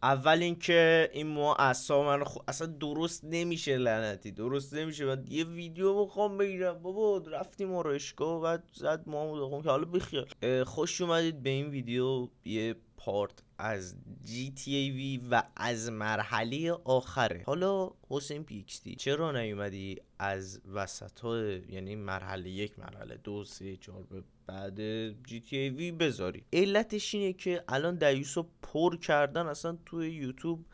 اول اینکه این مو اعصاب من اصلا درست نمیشه، لعنتی درست نمیشه. بعد یه ویدیو بخوام بگیرم بابا رفتیم آرایشگاه و بعد زد ما که حالا بخیر. خوش اومدید به این ویدیو، یه پارت از GTA V و از مرحله آخره. حالا حسین پیکستی چرا نیومدی از وسط های، یعنی مرحله 1 مرحله 2 3 4 به بعد GTA V بذاری؟ علتش اینه که الان دیوسو پر کردن اصلا توی یوتیوب،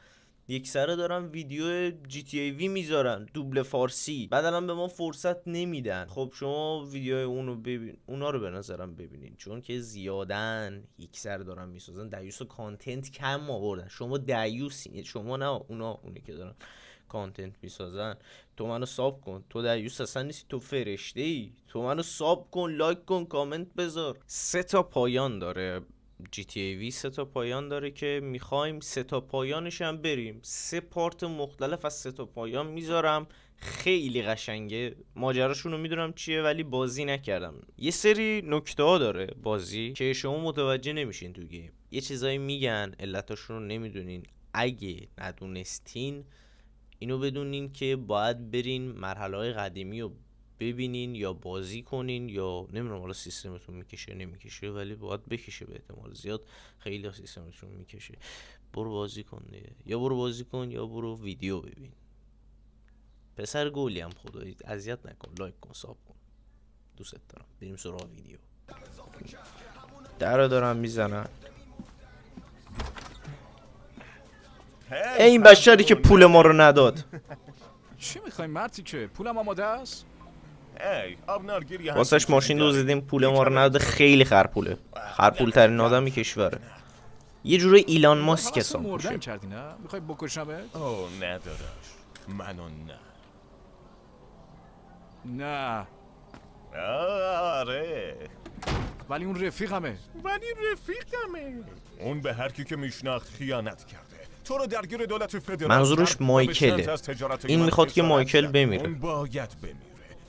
یک سره دارن ویدیو GTA V میذارن دوبله فارسی، بعد الان به ما فرصت نمیدن. خب شما ویدیو اونو ببین، اونا رو به نظرم ببینین، چون که زیادن یک سره دارن میسازن. دیوسو کانتنت کم آوردن، شما دیوسی، شما نه اونا، اونی که دارن کانتنت میسازن. تو منو ساب کن، تو دیوس اصلا نیستی، تو فرشته ای. تو منو ساب کن، لایک کن، کامنت بذار. 3 تا پایان داره GTA V، 3 تا پایان داره که میخوایم 3 تا پایانش هم بریم. 3 پارت مختلف از 3 تا پایان میذارم، خیلی قشنگه. ماجراشون رو میدونم چیه ولی بازی نکردم. یه سری نکته ها داره بازی که شما متوجه نمیشین تو گیم، یه چیزایی میگن علتاشون رو نمیدونین. اگه ندونستین اینو بدونین که باید برین مرحله های قدیمی رو ببینین یا بازی کنین، یا نمیدونم حالا سیستمتون میکشه نمیکشه، ولی باید بکشه به احتمال زیاد. خیلی سیستمتون میکشه. برو بازی کن دیگه، یا برو بازی کن یا برو ویدیو ببین. پسر گلی هم خدایی اذیت نکن، لایک کن، ساب کن، دوست دارم. بریم سراغ ویدیو. در رو دارم میزنن. این بشری که پول ما رو نداد. چی میخوای مرتی که پولم آماده است؟ واسش ماشین دوزیدیم، پول ما رو نداده. خیلی خرپوله، خرپول ترین آدمی کشوره. یه جوره ایلان ماسک حساب میشه. مردن کردی نه؟ میخوای بکشمت؟ اوه نه داداش، منو نه. آره ولی اون رفیقمه. اون به هر کی که میشناخت خیانت کرده. تو رو درگیر دولت فدرال منظورش کرد و مایکله. به شرط از تجارت این من میخواد که خسارت مایکل کرد. بمیره. اون باید بمیره.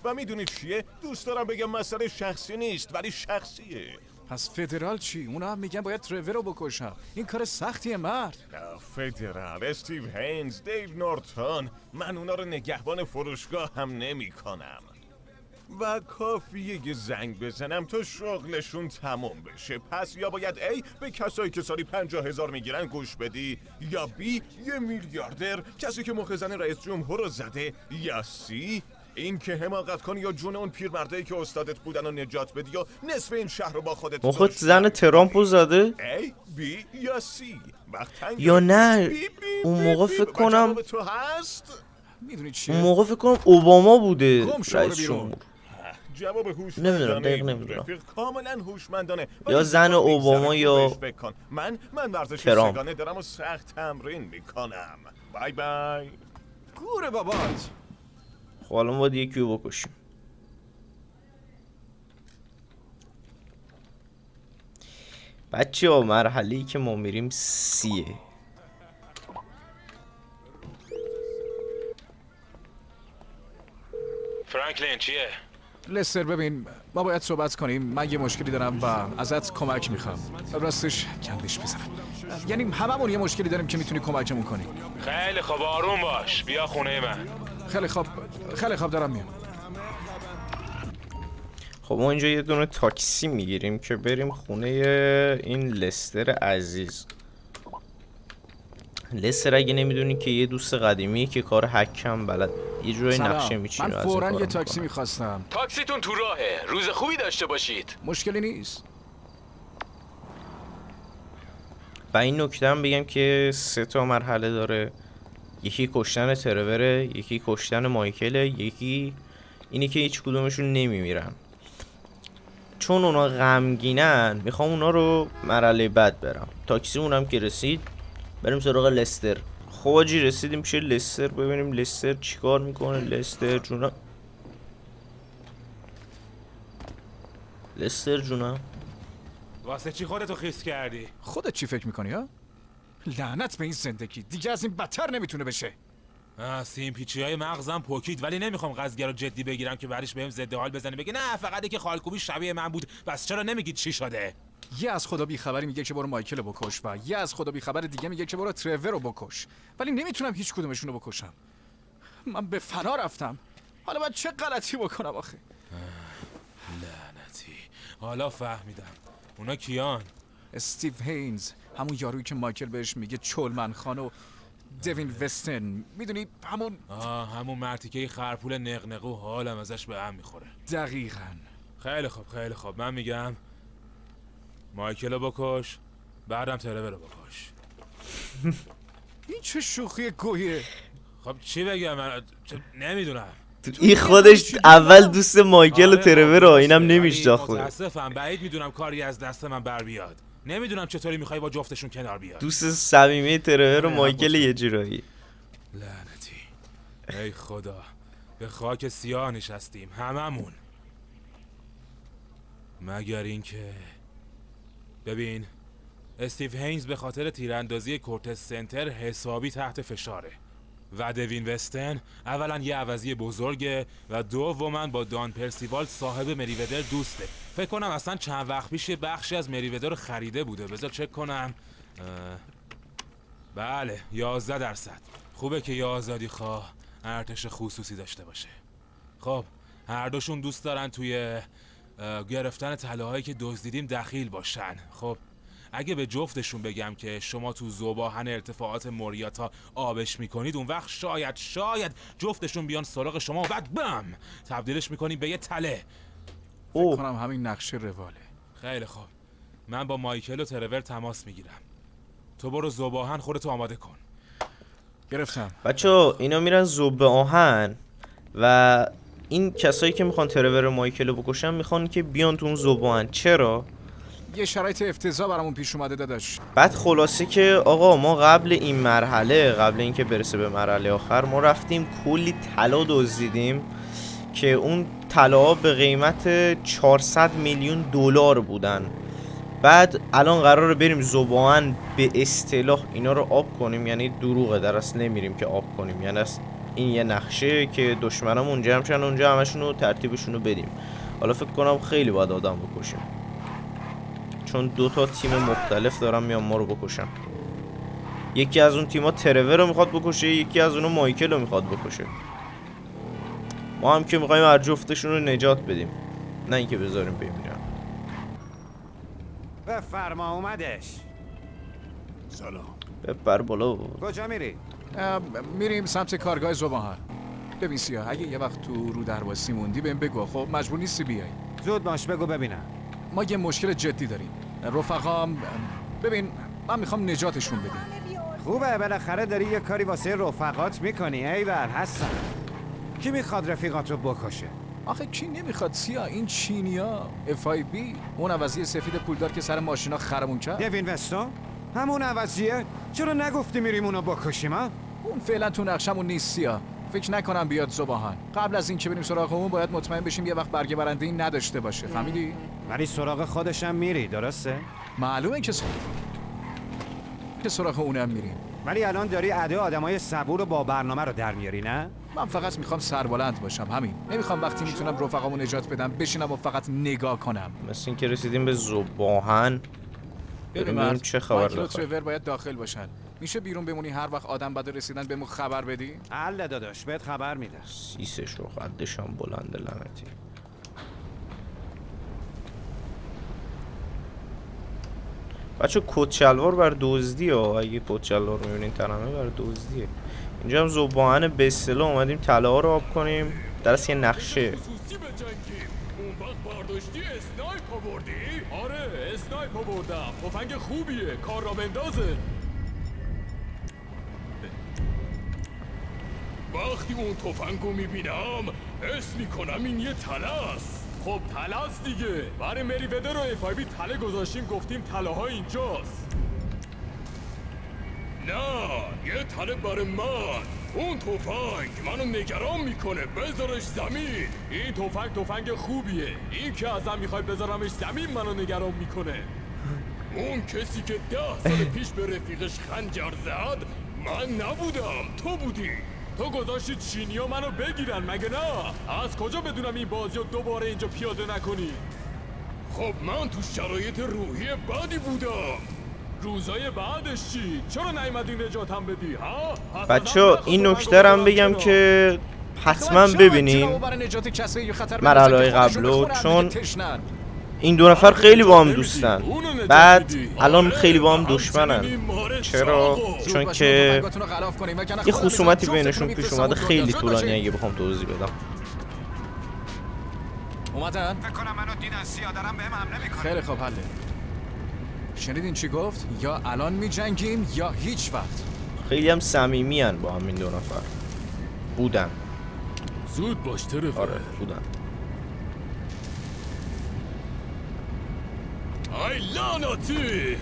و میدونید چیه؟ دوست دارم بگم مسئله شخصی نیست ولی شخصیه. پس فدرال چی؟ اونا هم میگن باید ترور رو بکشم. این کار سختیه مرد. فدرال، استیو هینز، دیو نورتون، من اونا رو نگهبان فروشگاه هم نمی کنم. و کافیه یه زنگ بزنم تا شغلشون تموم بشه. پس یا باید A به کسایی که سالی 50,000 میگیرن گوش بدی، یا B یه میلیاردر، کسی که مخزن رئیس جمهور رو زده، یا C این که حماقت کنی یا جون اون پیرمردایی که استادت بودن رو نجات بدی یا نصف این شهر رو با خودت مخوت زن ترامپو زده؟ A B یا C. یا نه اون موقع فکر کنم، تو هست؟ میدونی چیه؟ اون موقع فکر کنم اوباما بوده گم شو رئیس بیرون. جمهور. جواب هوشمندانه نمیدونم، دقیق بود. نمیدونم. رفیق کاملا هوشمندانه. یا زن اوباما یا من ورزش ترامپ. سگانه دارم و سخت تمرین میکنم. بای بای. گوره بابات. خب الان باید یکی رو بکشیم. بچه ها مرحله‌ای که ما میریم سیه. فرانکلین چیه؟ لستر ببین، ما باید صحبت کنیم. من یه مشکلی دارم و ازت کمک میخوام. راستش کندش بزنم. یعنی هممون یه مشکلی داریم که میتونی کمکمون کنی. خیلی خوب، آروم باش، بیا خونه من. خیلی خوب دارم میام. خب ما اینجا یه دونه تاکسی میگیریم که بریم خونه این لستر عزیز. لستر اگه نمیدونی که یه دوست قدیمی که کار هکم بلد، یه جوری نقشه میچینه. من فوراً یه تاکسی میخواستم. تاکسیتون تو راهه، روز خوبی داشته باشید. مشکلی نیست. و این نکته هم بگم که 3 تا مرحله داره. یکی کشتن تروره، یکی کشتن مایکله، یکی اینی که هیچ کدومشون نمیمیرن. چون اونا غمگینن میخوام اونا رو مرحله بعد برم. تاکسی اونم که رسید، بریم سراغ لستر. خب آجی رسیدیم پیش لستر، ببینیم لستر چیکار میکنه. لستر جونم، لستر جونم، واسه چی خودتو خیس کردی؟ خودت چی فکر میکنی ها؟ لعنت به این زندگی، دیگه از این بدتر نمیتونه بشه. سیم پیچی های مغزم پوکید، ولی نمیخوام قضیه رو جدی بگیرم که بعدش بهم ضد حال بزنه بگه نه فقط که خالکوبی شبیه من بود، بس چرا نمیگید چی شده؟ یه از خدا بیخبری میگه که برو مایکل رو بکش و یه از خدا بیخبر دیگه میگه که برو ترور رو بکش، ولی نمیتونم هیچ کدومشون رو بکشم. من به فنا رفتم، حالا باید چه غلطی بکنم آخه؟ لعنتی. حالا فهمیدم اونا کیان؟ استیو هینز، همون یارویی که مایکل بهش میگه چولمن خان، و دوین وستن، میدونی همون مرتیکه خرپول نقنقو، حالم ازش به هم میخوره. دقیقاً. خیلی خوب من میگم مایکل رو بکش، بعدم ترور رو بکش. این چه شوخی گویه؟ خب چی بگم من نمیدونم. این خودش اول دوست مایکل و ترور رو، اینم نمیشناخت. متاسفم، بعید میدونم کاری از دست من بر بیاد. نمیدونم چطوری میخوای با جفتشون کنار بیاد. دوست صمیمی ترور و مایکل یه جورایی. لعنتی. ای خدا، به خاک سیاه نشستیم هممون، مگر اینکه ببین استیو هینز به خاطر تیراندازی کورتز سنتر حسابی تحت فشاره و دوین وستن اولا یه عوضی بزرگه و دوما با دان پرسیوال صاحب مریودر دوسته. فکر کنم اصلا چند وقت پیش یه بخشی از مریودر رو خریده بوده. بذار چک کنم. بله 11%. خوبه که یه آزادی خواه ارتش خصوصی داشته باشه. خب هر دوشون دوست دارن توی گرفتن طلاهایی که دزدیدیم دخیل باشن. خب اگه به جفتشون بگم که شما تو ذوباهن ارتفاعات موریاتا آبش میکنید، اون وقت شاید جفتشون بیان سراغ شما و بعد بم تبدیلش میکنیم به یه تله. فکر کنم همین نقشه رواله. خیلی خوب، من با مایکل و ترور تماس میگیرم. تو برو ذوباهن خودتو آماده کن. گرفتم. بچه‌ها اینا میرن ذوباهن و این کسایی که میخوان ترور و مایکل رو بکشن میخوان که بیان تو اون ذوباهن. چرا؟ یه شرایط افتضاح برامون پیش اومده داداش. بعد خلاصه که آقا ما قبل این مرحله، قبل اینکه برسه به مرحله آخر، ما رفتیم کلی طلا دزدیدیم که اون طلاها به قیمت 400 میلیون دلار بودن. بعد الان قراره بریم ذوباهن به اصطلاح اینا رو آب کنیم، یعنی دروغه، در اصل نمیریم که آب کنیم، یعنی این یه نقشه که دشمنام اونجا همشن، اونجا همشون رو ترتیبشون رو بدیم. حالا فکر کنم خیلی باید آدم بکشیم چون 2 تیم مختلف دارن میان ما رو بکشن. یکی از اون تیما ترور رو میخواد بکشه، یکی از اونو مایکل رو میخواد بکشه. ما هم که میخوایم هر جفتشون رو نجات بدیم، نه اینکه بذاریم بمیرن. بفرما اومدش. سلام. بپر بالا بابا. کجا میری؟ میریم سمت کارگاه ذوباهن. ببین سیاه، اگه یه وقت تو رو درواسی موندی بهم بگو، خب مجبور نیستی بیای. زود باش بگو ببینم. ما یه مشکل جدی داریم. رفقام، ببین من میخوام نجاتشون بدیم. خوبه بالاخره داری یه کاری واسه رفقات میکنی. ایول هستم. کی میخواد رفیقاتو بکشه؟ آخه کی نمیخواد سیاه؟ این چینیا FIB، اون عوضی سفید پولدار که سر ماشینا خرمون کرد. دوین وستون؟ همون عوضیه؟ چرا نگفتی میریم اونو بکشیم ها؟ اون فعلا تو نقشمون نیست سیاه. فکر نکنم بیاد ذوباهن. قبل از اینکه بریم سراغ اون باید مطمئن بشیم یه وقت برگه برنده‌ای نداشته باشه. فهمیدی؟ ولی سراغ خودشم میری، درسته؟ معلومه که سراغ اونم میریم. ولی الان داری ادا آدمای صبور و با برنامه رو در میاری، نه؟ من فقط میخوام سربلند باشم، همین. نمیخوام وقتی میتونم رفقامو نجات بدم بشینم و فقط نگاه کنم. مثل اینکه رسیدیم به ذوباهن. ببینیم چه خبر داره. ترور باید داخل باشن. میشه بیرون بمونی هر وقت آدم بده رسیدن بهمون خبر بدی؟ الله داداش بهت خبر میده. سیسش و قدش هم بلنده لعنتی. بچه کت شلوار بر دزدی ها، اگه کت شلوار میبینین تنمه بر دزدیه. اینجا هم ذوباهن به اصطلاح اومدیم طلاها رو آب کنیم. درست یه نقشه. خصوصی بجنگیم. اون وقت برداشتی اسنایپ آوردی؟ آره اسنایپ آوردم. تفنگ خوبیه، کار را بندازه. وقتی اون تفنگو میبینم حس میکنم این یه تله است. خب تله است دیگه. برای مریودر و FIB تله گذاشتیم، گفتیم تله ها اینجاست. نه یه تله برای من. اون تفنگ منو نگران میکنه، بذارش زمین. این تفنگ خوبیه. این که ازم میخوای بذارمش زمین منو نگران میکنه. اون کسی که 10 سال پیش به رفیقش خنجر زد من نبودم، تو بودی. تو گذاشتی چینیا منو بگیرن مگه نه؟ از کجا بدونم این بازی رو دوباره اینجا پیاده نکنی؟ خب من تو شرایط روحی بدی بودم. روزای بعدش چی؟ چرا نیومدی نجاتم بدی ها؟ بچه این نکته رو هم بگم که حتما ببینین مرحله قبلو، چون این دو نفر خیلی با هم دوستن، بعد الان خیلی با هم دشمنن. چرا؟ چون که یه خصومتی بینشون پیش اومده خیلی طولانی اگه بخوام توضیح بدم. اومدن؟ فکر کنم منو دیدن سیاه دارم بهم حمله میکنه. خیلی خوب حله. شنیدین چی گفت؟ یا الان میجنگیم یا هیچ وقت. خیلی هم صمیمیان با هم این دو نفر بودن. زود باش طرف. آره بودن. ای لعنتی.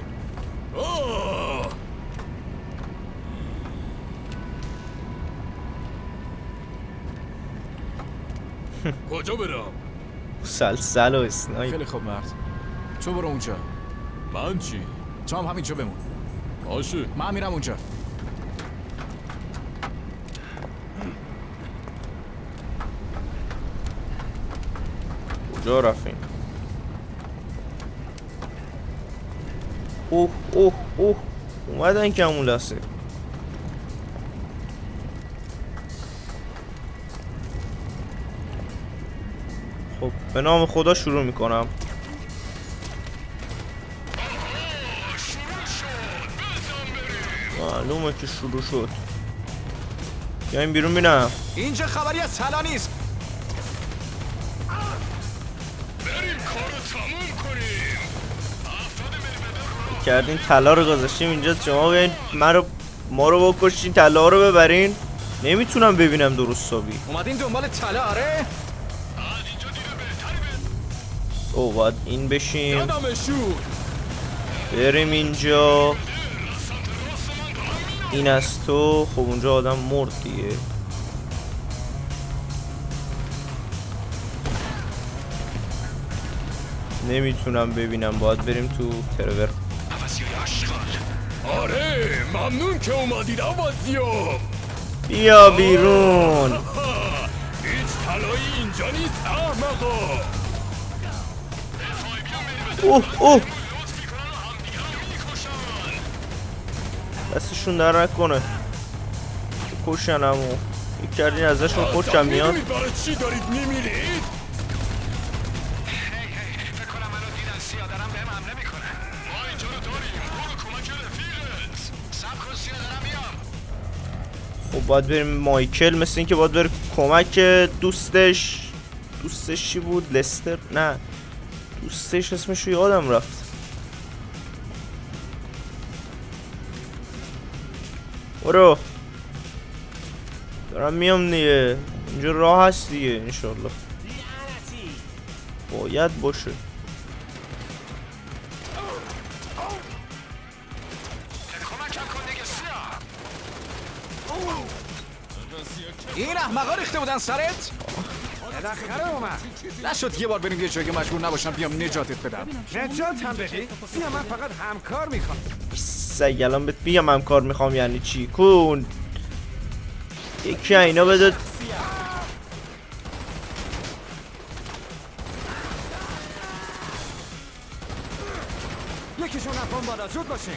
کجا برم؟ سلسل و اسنایپ. خیلی خوب مرد. تو برو اونجا. من چی؟ تو هم همینجا بمون. باشه. من میرم اونجا. کجا رفتیم؟ اوه اوه اوه اومدن که همون لحظه. خب به نام خدا شروع میکنم. معلومه که شروع شد. بیایم بیرون بینم. اینجا خبری از طلا نیست. بریم کارو تموم کنیم. کردین طلا رو گذاشتیم اینجا، شما بیاین ما رو بکشین طلا رو ببرین. نمیتونم ببینم درست حسابی. اومدین دنبال طلا؟ آره. او باید این بشیم یادمشون. بریم اینجا. این از تو. خب اونجا آدم مرد دیگه. نمیتونم ببینم، باید بریم تو ترور. آره ممنون که اومدید عوضی‌ها. بیا بیرون. هیچ طلایی اینجا نیست احمقا. اوه اوه دستشون در نکنه کشن همو. یک کردین ازشون خوشم میاد. برای چی دارید میمیرید؟ فکر کنم منو دیدن سیاه دارم بهم حمله میکنه. ما اینجا رو داریم. برو کمک رفیقت. صبر کن سیاه دارم میام. خب باید بریم مایکل، مثل این که باید بره کمک دوستش چی بود؟ لستر؟ نه دوستش اسمشو یادم رفت. برو دارم میام دیگه. اینجا راه هست دیگه انشالله. باید باشه. کمکم کن دیگه سیاه. این احمقا ریخته بودن سرت؟ بالاخره اومد. نشد یه بار بریم یه جایی که مجبور نباشم بیام نجاتت بدم. نجات هم بدی؟ سیاه من فقط همکار میخوام. سگ الان بهت میگم همکار میخوام یعنی چی. کن یکی اینا بده. یکیشون رفتن بالا. زود باشین.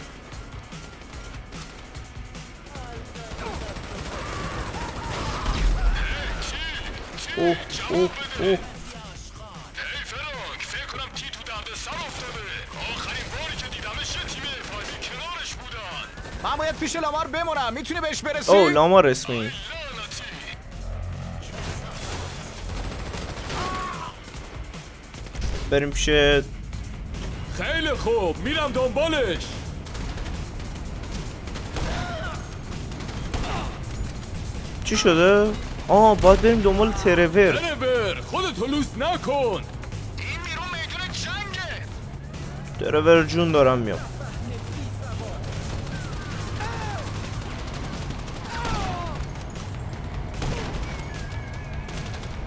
اوه اوه اوه هی فرانک فکر کنم تی تو درد سر افتاده. آخرین باری که دیدمش یه تیم افایبی کنارش بودن. من باید پیش لامار بمونم. میتونی بهش برسی؟ اوه لامار اسمی. لعنتی. بریم پیش. خیلی خوب میرم دنبالش. چی شده؟ باید بریم دنبال ترور. ترور خودتو لوس نکن. این بیرون میدون جنگه. ترور جون دارم میام.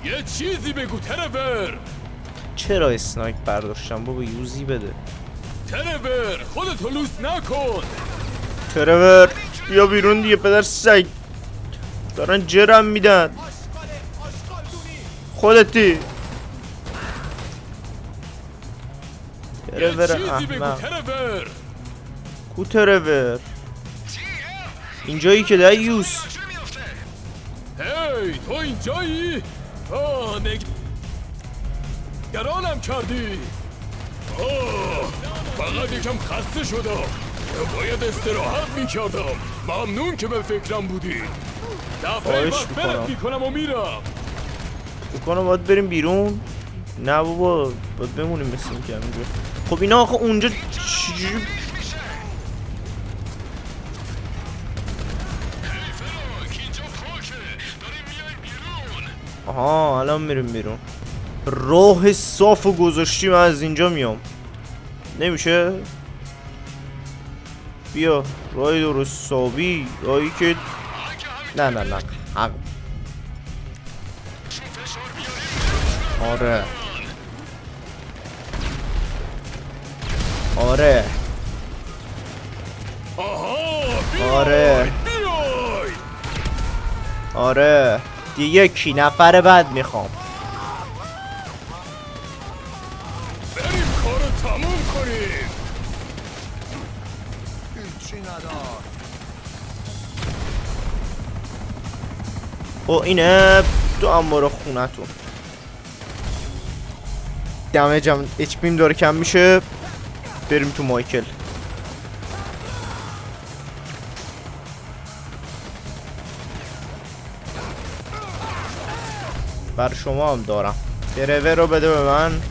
یه چیزی بگو ترور. چرا اسنایپ برداشتم بابا؟ یوزی بده. ترور خودتو لوس نکن. ترور بیا بیرون دیگه پدر سگ. دارن جرم میدن. خودتی ترور چیزی بگو احمق. ترور. کو ترور؟ اینجایی که دیوس. هی تو اینجایی؟ آه نگرانم کردی. فقط یکم خسته شدم، باید استراحت میکردم. ممنون که به فکرم بودی. دفعه خواهش بعد میکنم. فلت میکنم و میرم. بکنم باید بریم بیرون. نه بابا باید بمونیم مثل این که همینجا. خب اینا آخه اونجا چجوری؟ آها الان میریم بیرون. راه صافو گذاشتیم از اینجا میام. نمیشه؟ بیا راه درست حسابی، راهی که نه حق. آره آها بیای آره بیای. آره دیگه کی نفر بعد میخوام. بریم کارو تموم کنیم. او اینه تو انبار خونتون. دمجم اچ پیم داره کم میشه. بریم تو مایکل. بر شما هم دارم. ترور رو بده به من.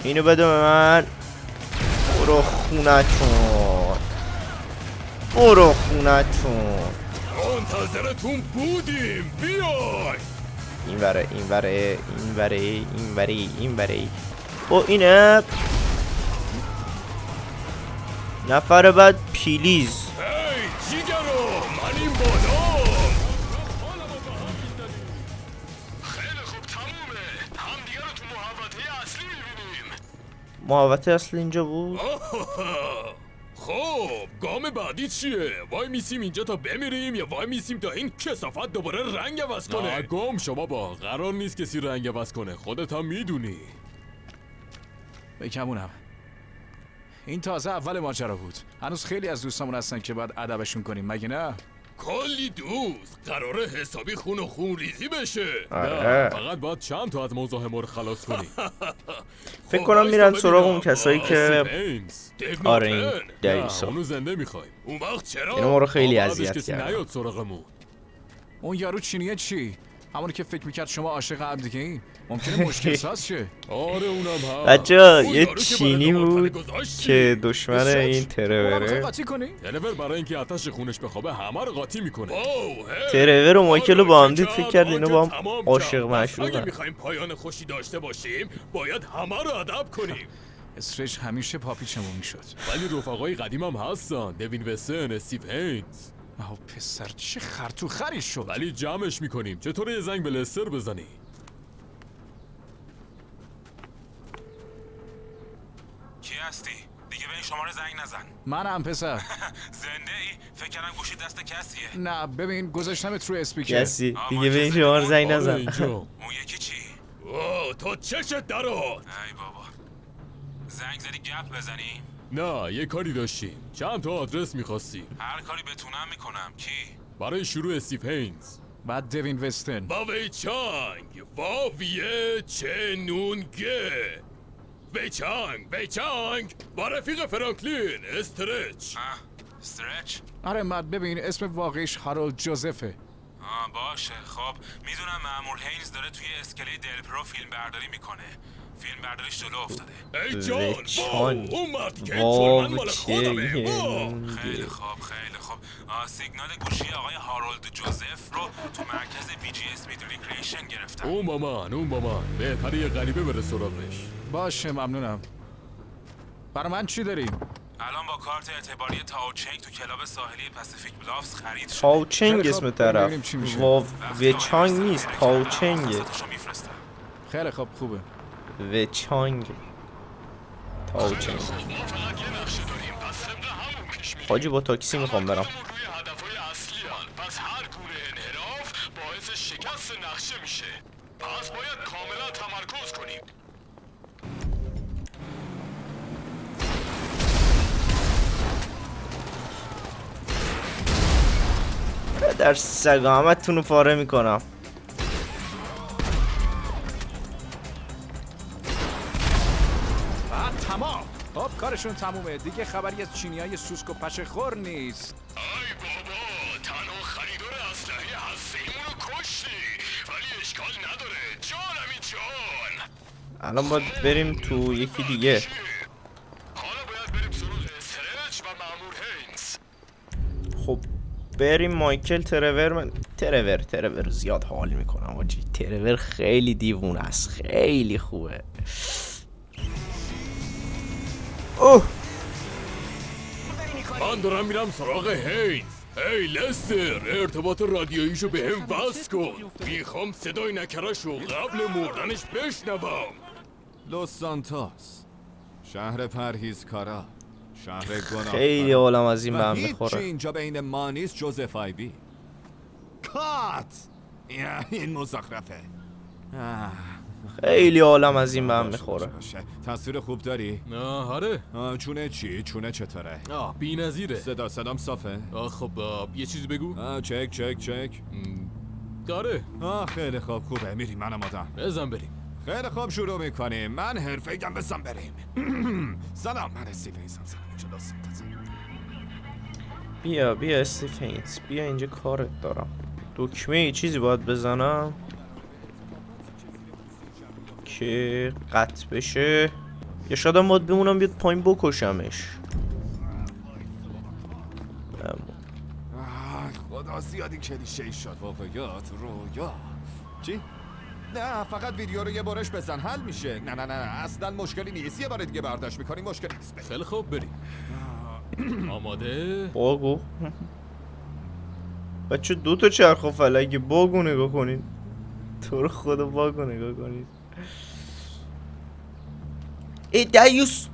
اینو بده به من. برو خونتون. برو خونتون. منتظرتون بودیم. بیای. این وره این وره این وره این وره این وره. او اینه نفر بعد پیلیز. هی جیگرو من این بالا. خیلی خوب تمومه. همدیگه رو تو محوطه اصلی میبینیم. محوطه اصل اینجا بود. خب گام بعدی چیه؟ وای میسیم اینجا تا بمیریم یا وای میسیم تا این کثافت دوباره رنگ عوض کنه؟ نه گم شما با قرار نیست کسی رنگ عوض کنه، خودت هم میدونی. بکمونم. این تازه اول ماجرا بود. هنوز خیلی از دوستامون هستن که باید ادبشون کنیم مگه نه؟ کلی دوست قراره حسابی خون و خون ریزی بشه. آره. نه فقط باید چند تا از مزاحما رو خلاص کنی. فکر کنم میرن سراغ اون کسایی که آره این دیوسا. اونو زنده میخوایم. اون وقت چرا؟ اینو ما رو خیلی بعدش اذیت کسی کردن. نیاد سراغمون. اون یارو چینیه چی؟ همونی که فکر میکرد شما عاشق هم دیگه این ممکنه مشکل ساز شه. آره اونم هست. بچه‌ها اون یه یارو که چینی برای بود دوباره گذاشتی. که دشمن استرچ، این اونا می‌خوای تروره. قاطی کنی؟ ترور برای اینکه آتش خونش بخوابه همه رو قاطی میکنه. ترور و مایکل رو با هم دید، فکر کرد آنچه اینو با هم تمام عاشق کرد. پس معشوقن. اگه میخوایم پایان خوشی داشته باشیم باید همه رو ادب کنیم. استرچ همیشه پاپیچمون میشد. ولی رفقای قدیم هم هستن. دوین وسن، استیو هینز. آه پسر چه خرطو خری شد. ولی جمعش میکنیم. چطور یه زنگ به لستر بزنی؟ کی هستی؟ دیگه به این شماره زنگ نزن. منم پسر. زنده ای؟ فکر کردم گوشی دست کسیه. نه ببین گذاشتمت روی اسپیکر. کسی دیگه به این شما زنگ آره نزن. اینجا. اون یکی چی؟ اوه تو چشت درات. ای بابا. زنگ زدی گپ بزنی؟ نه یه کاری داشتیم. چند تا آدرس میخواستی. هر کاری بتونم میکنم. کی؟ برای شروع استیو هینز. بعد دوین وستن. با وی چانگ با ویه چه نونگه وی چانگ با رفیق فرانکلین استرچ. استرچ؟ آره مد ببین اسم واقعیش هارولد جوزفه. باشه خب میدونم مأمور هینز داره توی اسکله دل پرو فیلم برداری میکنه. فیلم برداریش جلو افتاده. ای جان چانگ. اون مردی که واو، من مال خودمه. خیلی خوب خیلی خوب. سیگنال گوشی آقای هارولد جوزف رو تو مرکز BGS مید ریکریشن گرفتم. اون با من بهتره یه غریبه بره سراغش. باشه ممنونم. برای من چی داری؟ الان با کارت اعتباری تاوچنگ تو کلاب ساحلی پاسیفیک بلافز خرید شده. تاوچنگ اسم ببینیم طرف. چی میشه. وچانگ نیست، تاوچنگه. وسطشو میفرستم. خیلی خوب خوبه. وچانگ تاوچنگ. حاجی با تاکسی میخوام برم. روی هدفهای اصلی هن. پس هر گونه انحراف باعث شکست نقشه میشه. پس باید کاملا تمرکز در سگا همه تونو پاره میکنم. تمام. خب کارشون تمومه دیگه. خبری از چینیای سوسک و پشه خور نیست. ای بابا تنها خریدار اسلحه هسته‌ایمون رو کشتی، ولی اشکال نداره جانمی جان. الان باید بریم تو یکی دیگه. حالا باید بریم سراغ استرچ و مأمور هینز. خب بریم مایکل ترور. من ترور زیاد حال میکنم آجی. ترور خیلی دیوونه است، خیلی خوبه. اوه من دارم میرم سراغ هینز. ای لستر ارتباط رادیوییشو به هم وصل کن. میخوام صدای نکراشو قبل مردنش بشنوم. لوس سانتوس، شهر پرهیزکارا، شهر گناه. خیلی عالم از این به هم هیچ میخوره. اینجا بین ما نیست جز FIB. کات این مزخرفه. خیلی عالم از این به هم میخوره. تصویر خوب داری؟ آره. چونه چی؟ چونه چطوره؟ بی‌نظیره. صدام صافه؟ خب یه چیزی بگو. چک. داره. خیلی خوبه. میریم منم آدم. بزن بریم. خیلی خوب شروع میکنیم. من حرفه‌ایم، بزن بریم. سلام، من استیو هینز هستم. بیا استیو هینز، بیا اینجا کارت دارم. دکمه یه چیزی باید بزنم که قطع بشه، یا شاید هم باید بمونم بیاد پایین بکشمش. خدا زیادی کلیشه ای شد. واقعیات رویا. چی؟ نه فقط ویدیو رو یه بارش بزن حل میشه. نه اصلا مشکلی نیست. یه بار دیگه برداشت میکنیم، مشکلی نیست. خیلی خوب بریم. آماده؟ باگو بچه 2 تا چرخ و فلکه. باگو نگاه کنید، تو رو خدا باگو نگاه کنید. ای دیوس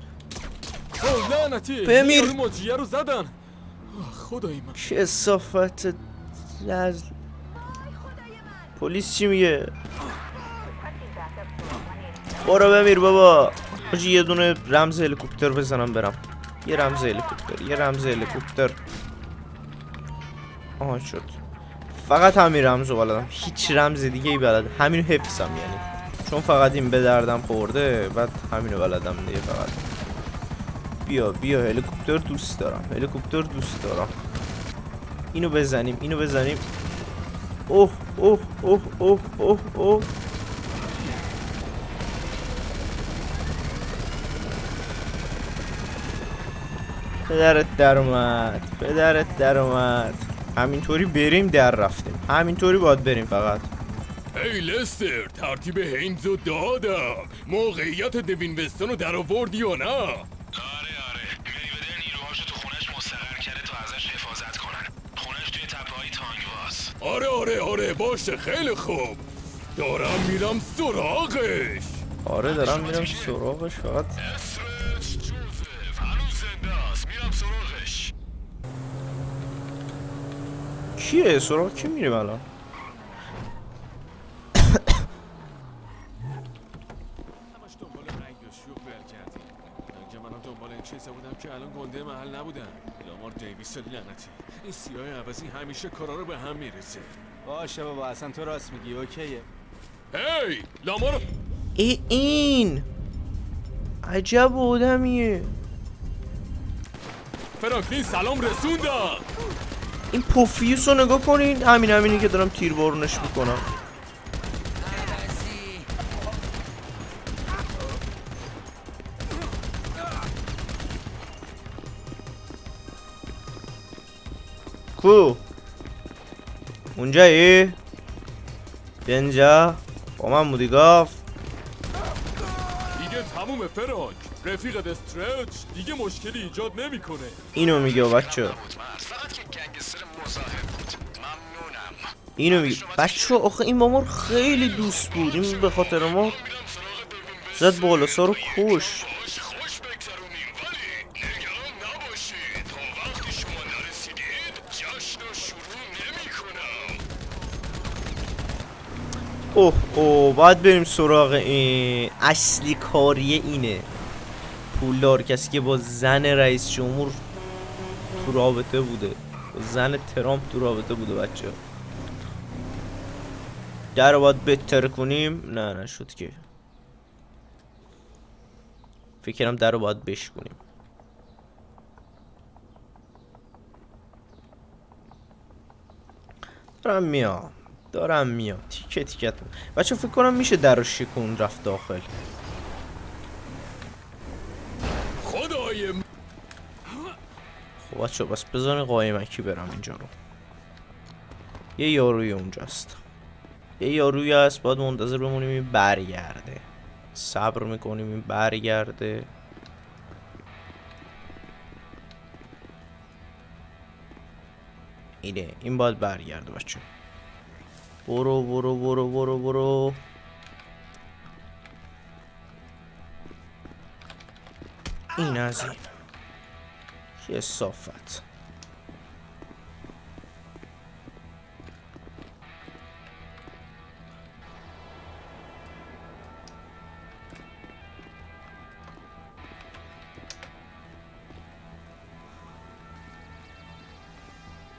لعنتی بمیر. یارو ماجیه رو زدن. خدای من. چه صافت لز. پلیس چی میگه؟ برو بمیر بابا. آجی یه دونه رمز هلیکوپتر بزنم برم. یه رمز هلیکوپتر. آها شد. فقط همین رمزو بلدم، هیچ رمز دیگه ای بلدم. همینو حفظم یعنی، چون فقط این به دردم خورده. بعد همینو بلدم دیگه فقط. بیا هلیکوپتر دوست دارم. اینو بزنیم. اوه پدرت در اومد. همینطوری بریم، در رفتیم. همینطوری باید بریم فقط. ای لستر ترتیب هینزو دادم. موقعیت دوین وستون رو در آوردی یا نه؟ آره میبده نیروهاشو تو خونش مستقر کرده تا ازش حفاظت کنن. خونش توی تپه‌های تانگواس. آره باشه خیلی خوب. دارم میرم سراغش. فقط استرچ جوزف هنوز زنده است. میرم سراغش. کیه؟ سراغ کی میریم الان؟ همش دنبال عیاشی و ول کردی. اینجا منم دنبال این چیزا بودم که الان گنده محل نبودم. لامار دیویس لعنتی، این سیاه عوضی همیشه کارا رو به هم میرسه. باشه بابا اصلا تو راست میگی. اوکیه. هی لامار. این عجب آدمیه. فرانکلین سلام رسوندم. این پوفیوس رو نگاه کنین. همینی که دارم تیربارونش میکنم. کو اونجایی؟ اینجا با من مودیگاف. دیگه تمومه فرانک. رفیقت استرچ دیگه مشکلی ایجاد نمیکنه. اینو میگه بچه. فقط که گنگستر مزاحم بود. ممنونم. اینو میگه بچه. آخه این مامور خیلی دوست بود. این به خاطر ما زد بالا سا رو کش. خوش بگذرونیم ولی نگران نباشید. تا وقتی شما نرسیدید جشن رو شروع نمیکنم. اوه باید بریم سراغ این. اصلی کاریه اینه. پولدار کسی که با زن رئیس جمهور تو رابطه بوده. زن ترامپ تو رابطه بوده بچه. در رو باید بهتر کنیم. نه نشد که. فکرم در رو باید بشکنیم. دارم میام تیکه تیکت. بچه فکر کنم میشه در رو شکون رفت داخل. خدای خب بچه بس بذارین قایمکی برم اینجا رو. یه یاروی اونجاست. یه یاروی هست باید منتظر بمونیم این برگرده. صبر میکنیم این برگرده. اینه این باید برگرده بچه. برو این از این. یه صافت.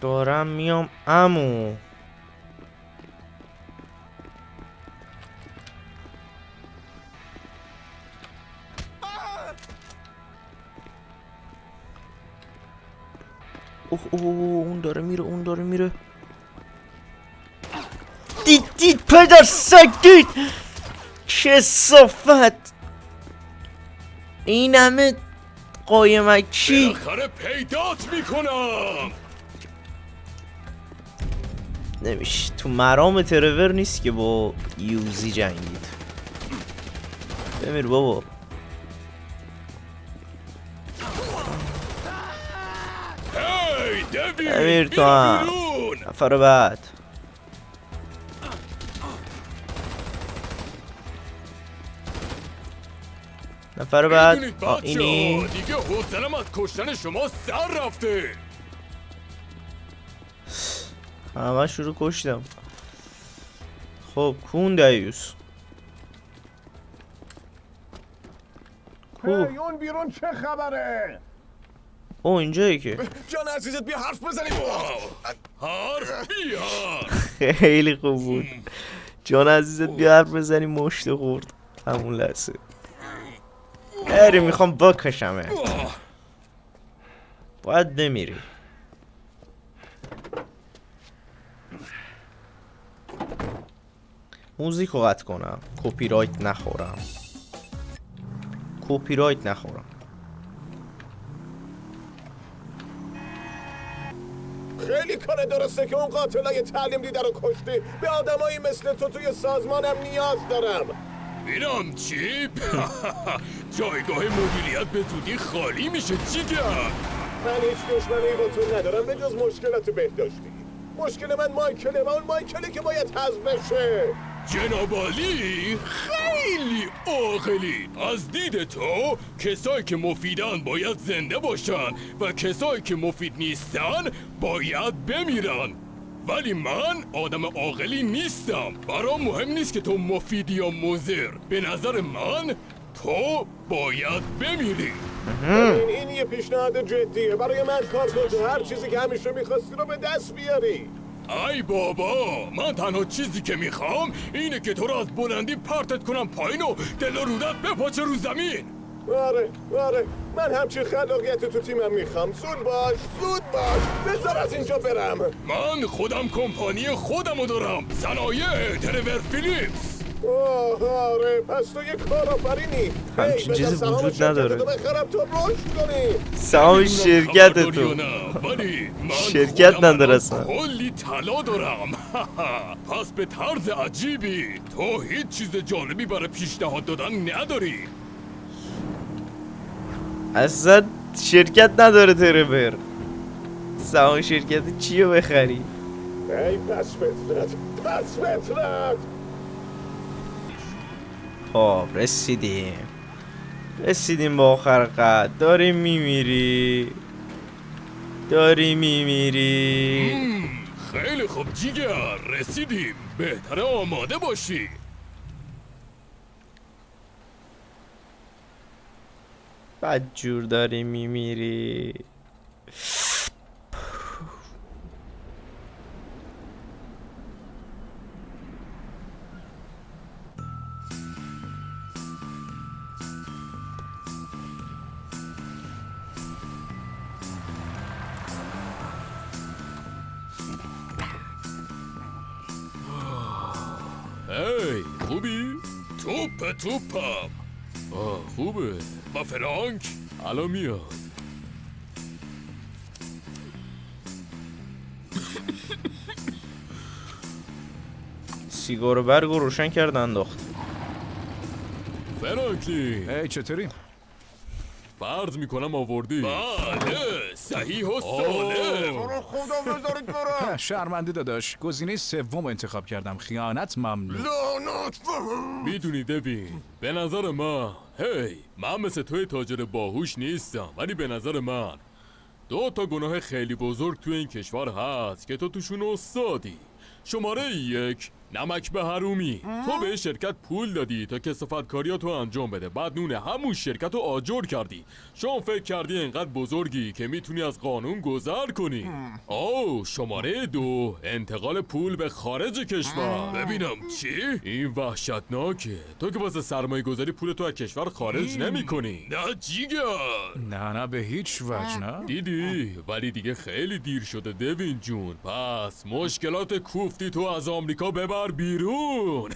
دارم میام عمو. اون داره میره. دید پدر سگ دید. چه صافت. این همه قایمکی. بالاخره پیدات میکنم. نمیشه تو مرام ترور نیست که با یوزی جنگید. بمیر بابا. بمیر تو هم. نفر بعد. نفر بعد اینی. دیگه حوصله‌ام از کشتن شما سر رفته. همه شروع کشتم. خب کون دیوس. اون بیرون چه خبره؟ او اینجایی که جان عزیزت بیا حرف بزنیم. حرف بیا. خیلی خوب بود. جان عزیزت بیا حرف بزنی مشت خورد همون لحظه. هری میخوام بکشمه. باید بمیری. موزیک رو قطع کنم کپی رایت نخورم. خیلی کار درسته که اون قاتلای تعلیم دیده رو کشتی. به آدمایی مثل تو توی سازمانم نیاز دارم. اینم چی؟ جایگاه مدیریت به زودی خالی میشه. چی گفت؟ من هیچ دشمنی با تو ندارم به جز مشکلات بهداشتی. مشکل من مایکله و اون مایکله که باید حذف بشه. جناب عالی خیلی عاقلی. از دید تو کسایی که مفیدن باید زنده باشن و کسایی که مفید نیستن باید بمیرن. ولی من آدم عاقلی نیستم. برام مهم نیست که تو مفیدی یا مضر. به نظر من تو باید بمیری. این یه پیشنهاد جدیه. برای من کار کن تو هر چیزی که همیشه میخواستی رو به دست بیاری. ای بابا من تنها چیزی که میخوام اینه که تو رو از بلندی پرتت کنم پایین و دل و رودت بپاچه رو زمین. آره من همچین خلاقیت تو تیمم میخوام. زود باش بذار از اینجا برم. من خودم کمپانی خودمو دارم. صنایع ترور فیلیپس. آره پس تو یه کارآفرینی. همچین چیزی وجود نداره. بخرم تو رشد کنی. سهام شرکت تو ولی من شرکت نداره اصلا. کلی طلا دارم. پس به طرز عجیبی تو هیچ چیز جالبی برای پیشنهاد دادن نداری. اصلا شرکت نداره ترور. سهام شرکت چیو بخری؟ ای پس فطرت. خب رسیدیم به آخر قد. داری میمیری. خیلی خوب جیگر رسیدیم. بهتره آماده باشی. بدجور داری میمیری. خوبی؟ توپم خوبه و فرانک الان میاد. سیگار برگ رو روشن کرد انداخت. فرانکلین ای چطوری؟ فرض میکنم آوردی. بله صحیح و سالم. خدا بذارید برم. شرمنده داداش، گزینه سوم انتخاب کردم. خیانت ممنوع. لعنت به میدونی دوین، به نظر من مثل توی تاجر باهوش نیستم، ولی به نظر من 2 گناه خیلی بزرگ توی این کشور هست که تو توشون استادی. شماره 1 نمک به حرومی. تو به شرکت پول دادی تا کثافتکاریاتو انجام بده، بعد نون همون شرکت رو آجر کردی، چون فکر کردی اینقدر بزرگی که میتونی از قانون گذر کنی. شماره 2 انتقال پول به خارج کشور. ببینم چی؟ این وحشتناکه. تو که واسه سرمایه گذاری پول تو از کشور خارج نمی کنی. نه جیگر. نه به هیچ وجه نه. دیدی؟ ولی دیگه خیلی دیر شده دوین جون. پس مشکلات کوفتی تو از آمریکا ببر بیرون.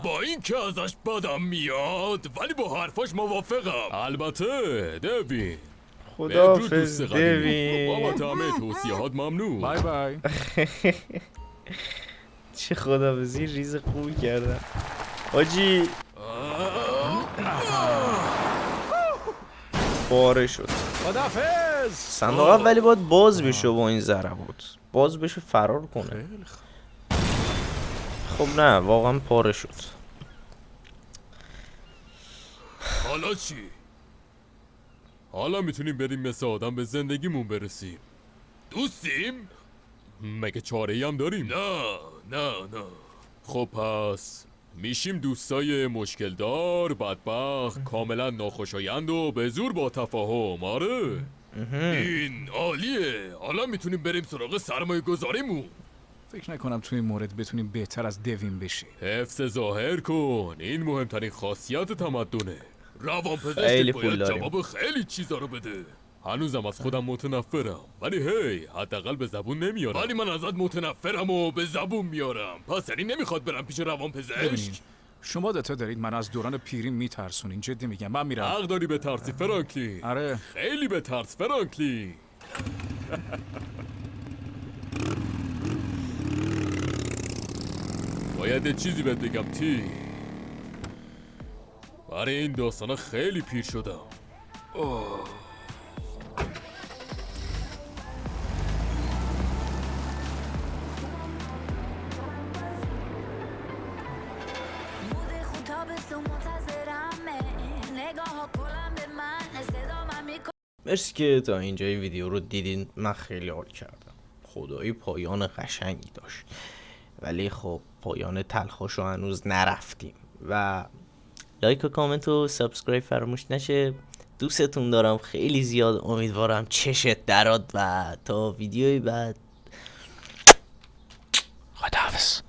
با این که ازش بدم میاد ولی با حرفاش موافقم. البته دوین خداحافظ دوین. بابا همه توصیهات ممنون. بای بای. چه خداحافظی ریز خوبی کردن حاجی. پاره شد. خداحافظ. صندوق ولی باید باز بشه با این ضربات. باز بشه فرار کنه. خب نه واقعا پاره شد. حالا چی؟ حالا میتونیم بریم مثل آدم به زندگیمون برسیم. دوستیم؟ مگه چاره‌ای هم داریم؟ نه خب پس میشیم دوستای مشکل دار، بدبخت، کاملا ناخوشایند و به زور با تفاهم. آره این عالیه. حالا میتونیم بریم سراغ سرمایه گذاریمون. فکر نکنم توی این مورد بتونیم بهتر از دوین بشی. حفظ ظاهر کن، این مهمترین خاصیت تمدنه. روانپزشک خیلی باید پول داریم. جواب خیلی چیزا رو بده. هنوزم از خودم متنفرم، ولی هی حداقل به زبون نمیارم. ولی من ازت متنفرم و به زبون میارم. پس یعنی نمیخواد برم پیش روانپزشک؟ ببینین شما دوتا دارید من از دوران پیری میترسونین. جدی میگم من میرم. حق داری به ترسی فرانکلین. آره خیلی به ترس فرانکلین. باید یه چیزی بهت بگم تی. برای این داستانا خیلی پیر شدم. مرسی که تا اینجای ویدیو رو دیدین. من خیلی حال کردم. خدایی پایان قشنگی داشت، ولی خب پایان تلخاشو هنوز نرفتیم. و لایک و کامنت و سابسکرایب فراموش نشه. دوستتون دارم خیلی زیاد. امیدوارم چشت دراد و تا ویدیوی بعد. خداحافظ.